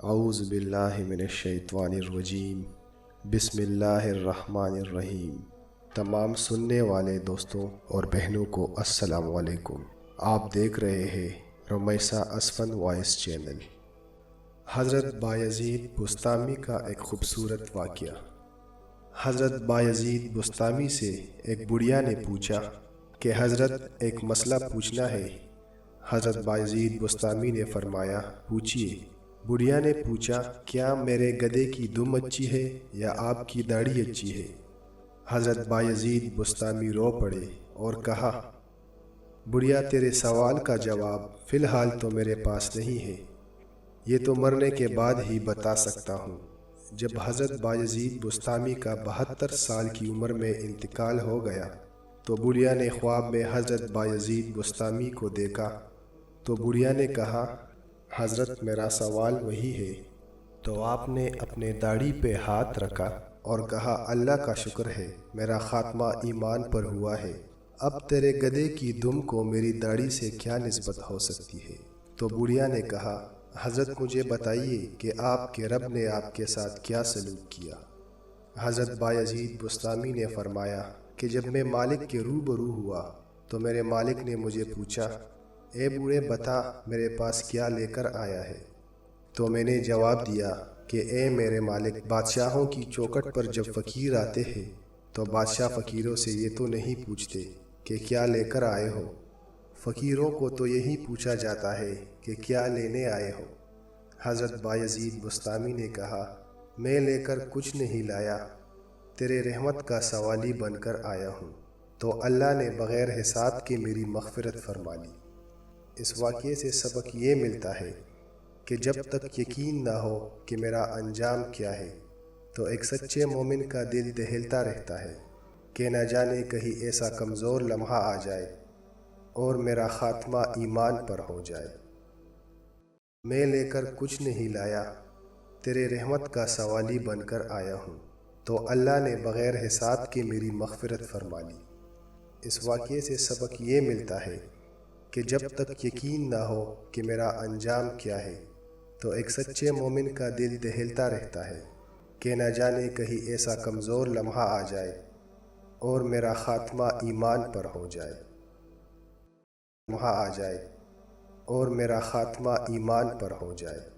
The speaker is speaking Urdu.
اعوذ باللہ من الشیطان الرجیم۔ بسم اللہ الرحمن الرحیم۔ تمام سننے والے دوستوں اور بہنوں کو السلام علیکم۔ آپ دیکھ رہے ہیں رمیسا اسفند وائس چینل۔ حضرت بایزید بسطامی کا ایک خوبصورت واقعہ۔ حضرت بایزید بسطامی سے ایک بڑھیا نے پوچھا کہ حضرت ایک مسئلہ پوچھنا ہے۔ حضرت بایزید بسطامی نے فرمایا پوچھئے۔ بڑھیا نے پوچھا کیا میرے گدھے کی دم اچھی ہے یا آپ کی داڑھی اچھی ہے؟ حضرت بایزید بسطامی رو پڑے اور کہا بڑھیا تیرے سوال کا جواب فی الحال تو میرے پاس نہیں ہے، یہ تو مرنے کے بعد ہی بتا سکتا ہوں۔ جب حضرت بایزید بسطامی کا 72 سال کی عمر میں انتقال ہو گیا تو بڑھیا نے خواب میں حضرت بایزید بسطامی کو دیکھا تو بڑھیا نے کہا حضرت میرا سوال وہی ہے۔ تو آپ نے اپنے داڑھی پہ ہاتھ رکھا اور کہا اللہ کا شکر ہے میرا خاتمہ ایمان پر ہوا ہے، اب تیرے گدھے کی دم کو میری داڑھی سے کیا نسبت ہو سکتی ہے؟ تو بڑھیا نے کہا حضرت مجھے بتائیے کہ آپ کے رب نے آپ کے ساتھ کیا سلوک کیا؟ حضرت بایزید بسطامی نے فرمایا کہ جب میں مالک کے روبرو ہوا تو میرے مالک نے مجھے پوچھا اے بوڑھے بتا میرے پاس کیا لے کر آیا ہے؟ تو میں نے جواب دیا کہ اے میرے مالک، بادشاہوں کی چوکھٹ پر جب فقیر آتے ہیں تو بادشاہ فقیروں سے یہ تو نہیں پوچھتے کہ کیا لے کر آئے ہو، فقیروں کو تو یہی پوچھا جاتا ہے کہ کیا لینے آئے ہو۔ حضرت بایزید بسطامی نے کہا میں لے کر کچھ نہیں لایا، تیرے رحمت کا سوالی بن کر آیا ہوں۔ تو اللہ نے بغیر حساب کے میری مغفرت فرما لی۔ اس واقعے سے سبق یہ ملتا ہے کہ جب تک یقین نہ ہو کہ میرا انجام کیا ہے تو ایک سچے مومن کا دل دہلتا رہتا ہے کہ نہ جانے کہیں ایسا کمزور لمحہ آ جائے اور میرا خاتمہ ایمان پر ہو جائے۔ میں لے کر کچھ نہیں لایا، تیرے رحمت کا سوالی بن کر آیا ہوں۔ تو اللہ نے بغیر حساب کے میری مغفرت فرما لی۔ اس واقعے سے سبق یہ ملتا ہے کہ جب تک یقین نہ ہو کہ میرا انجام کیا ہے تو ایک سچے مومن کا دل دہلتا رہتا ہے کہ نہ جانے کہیں ایسا کمزور لمحہ آ جائے اور میرا خاتمہ ایمان پر ہو جائے۔ اور میرا خاتمہ ایمان پر ہو جائے۔